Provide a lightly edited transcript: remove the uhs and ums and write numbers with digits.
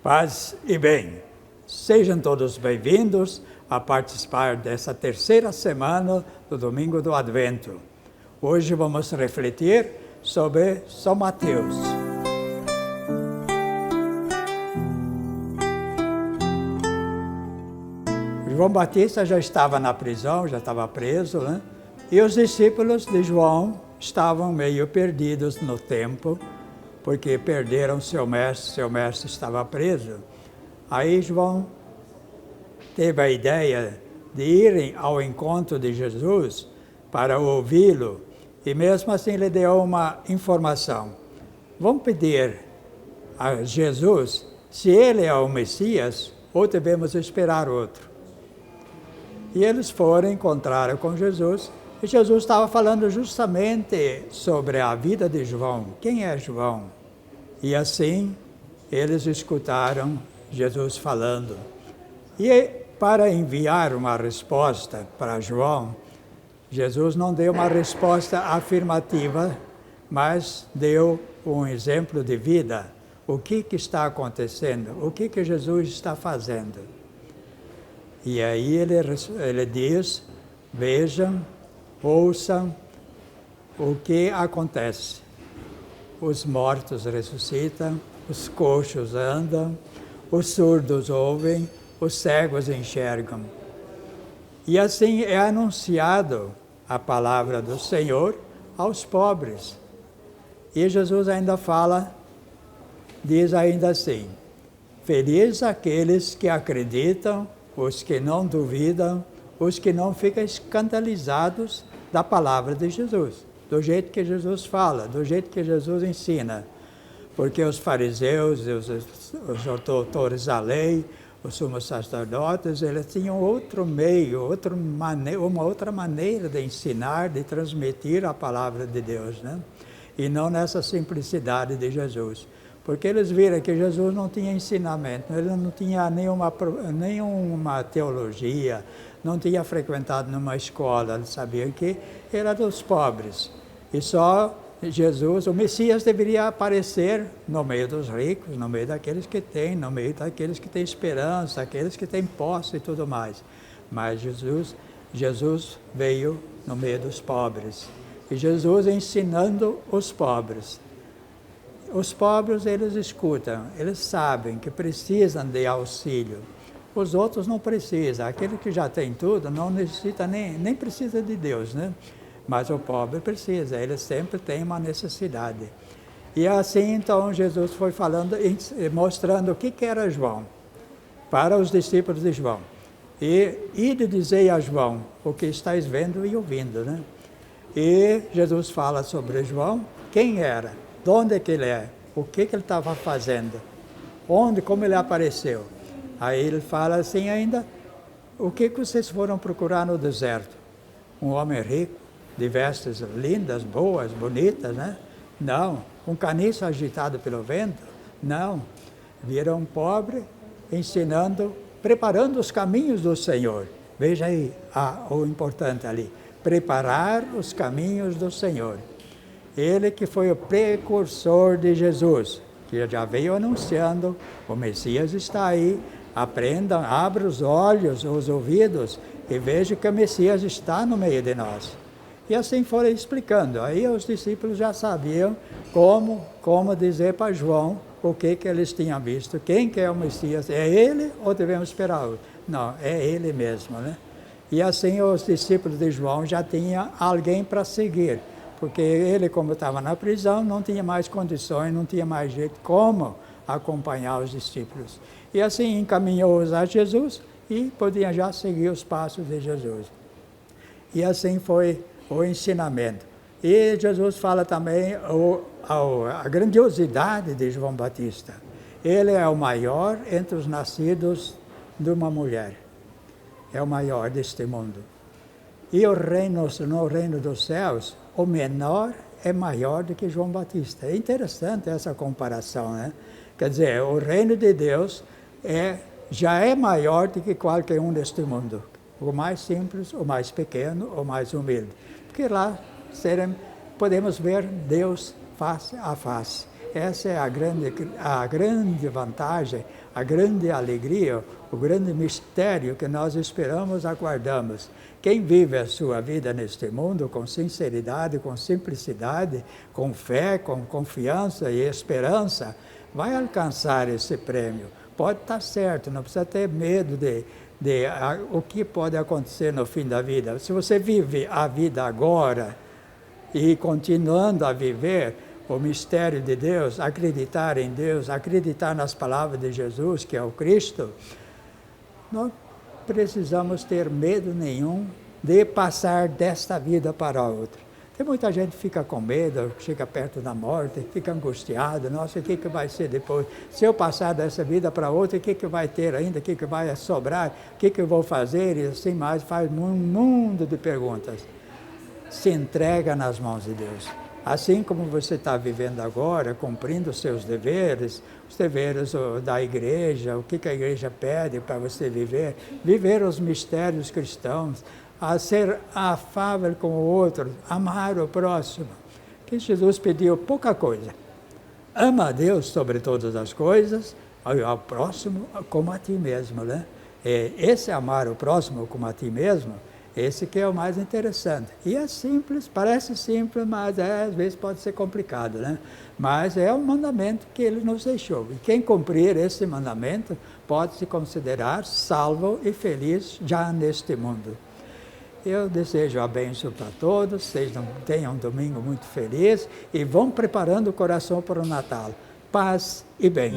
Paz e bem, sejam todos bem-vindos a participar dessa terceira semana do Domingo do Advento. Hoje vamos refletir sobre São Mateus. João Batista já estava na prisão, já estava preso, né? E os discípulos de João estavam meio perdidos no tempo, porque perderam seu mestre estava preso. Aí João teve a ideia de irem ao encontro de Jesus para ouvi-lo, e mesmo assim ele deu uma informação. Vamos pedir a Jesus se ele é o Messias ou devemos esperar outro. E eles foram, encontraram com Jesus, e Jesus estava falando justamente sobre a vida de João. Quem é João? E assim, eles escutaram Jesus falando. E para enviar uma resposta para João, Jesus não deu uma resposta afirmativa, mas deu um exemplo de vida. O que está acontecendo? O que Jesus está fazendo? E aí ele diz, vejam, ouçam o que acontece. Os mortos ressuscitam, os coxos andam, os surdos ouvem, os cegos enxergam. E assim é anunciado a palavra do Senhor aos pobres. E Jesus ainda fala, diz ainda assim, felizes aqueles que acreditam, os que não duvidam, os que não ficam escandalizados da palavra de Jesus, do jeito que Jesus fala, do jeito que Jesus ensina. Porque os fariseus, os doutores da lei, os sumos sacerdotes, eles tinham outro meio, uma outra maneira de ensinar, de transmitir a palavra de Deus, né? E não nessa simplicidade de Jesus. Porque eles viram que Jesus não tinha ensinamento, ele não tinha nenhuma teologia, não tinha frequentado numa escola, eles sabiam que era dos pobres. E só Jesus, o Messias, deveria aparecer no meio dos ricos, no meio daqueles que têm, no meio daqueles que têm esperança, aqueles que têm posse e tudo mais. Mas Jesus veio no meio dos pobres. E Jesus ensinando os pobres. Os pobres, eles escutam, eles sabem que precisam de auxílio. Os outros não precisam. Aquele que já tem tudo não necessita nem precisa de Deus, né? Mas o pobre precisa, ele sempre tem uma necessidade. E assim, então, Jesus foi falando, mostrando o que era João, para os discípulos de João. E de dizer a João o que estáis vendo e ouvindo, né? E Jesus fala sobre João, quem era, de onde é que ele é, o que ele estava fazendo, como ele apareceu. Aí ele fala assim ainda, o que vocês foram procurar no deserto? Um homem rico, de vestes lindas, boas, bonitas, né? Não. Um caniço agitado pelo vento? Não. Viram um pobre ensinando, preparando os caminhos do Senhor. Veja aí o importante ali. Preparar os caminhos do Senhor. Ele que foi o precursor de Jesus, que já veio anunciando, o Messias está aí, aprendam, abra os olhos, os ouvidos, e vejam que o Messias está no meio de nós. E assim foram explicando. Aí os discípulos já sabiam como dizer para João o que eles tinham visto. Quem que é o Messias? É ele ou devemos esperar outro? Não, é ele mesmo, né? E assim os discípulos de João já tinham alguém para seguir. Porque ele, como estava na prisão, não tinha mais condições, não tinha mais jeito como acompanhar os discípulos. E assim encaminhou-os a Jesus e podiam já seguir os passos de Jesus. E assim foi o ensinamento. E Jesus fala também a grandiosidade de João Batista. Ele é o maior entre os nascidos de uma mulher. É o maior deste mundo. E no reino dos céus, o menor é maior do que João Batista. É interessante essa comparação, né? Quer dizer, o reino de Deus já é maior do que qualquer um deste mundo. O mais simples, o mais pequeno, o mais humilde. Porque lá podemos ver Deus face a face. Essa é a grande vantagem, a grande alegria, o grande mistério que nós esperamos, aguardamos. Quem vive a sua vida neste mundo com sinceridade, com simplicidade, com fé, com confiança e esperança, vai alcançar esse prêmio. Pode estar certo, não precisa ter medo de o que pode acontecer no fim da vida. Se você vive a vida agora e continuando a viver o mistério de Deus, acreditar em Deus, acreditar nas palavras de Jesus, que é o Cristo, não precisamos ter medo nenhum de passar desta vida para a outra. Tem muita gente que fica com medo, chega perto da morte, fica angustiado, nossa, o que vai ser depois? Se eu passar dessa vida para outra, o que vai ter ainda? O que vai sobrar? O que eu vou fazer? E assim mais, faz um mundo de perguntas. Se entrega nas mãos de Deus. Assim como você está vivendo agora, cumprindo os seus deveres, os deveres da igreja, o que a igreja pede para você viver os mistérios cristãos, a ser afável com o outro, amar o próximo. Que Jesus pediu pouca coisa. Ama a Deus sobre todas as coisas, ao próximo como a ti mesmo, né? Esse amar o próximo como a ti mesmo, esse que é o mais interessante. E é simples, parece simples, mas às vezes pode ser complicado, né? Mas é um mandamento que ele nos deixou. E quem cumprir esse mandamento pode se considerar salvo e feliz já neste mundo. Eu desejo a bênção para todos, tenham um domingo muito feliz e vão preparando o coração para o Natal. Paz e bem.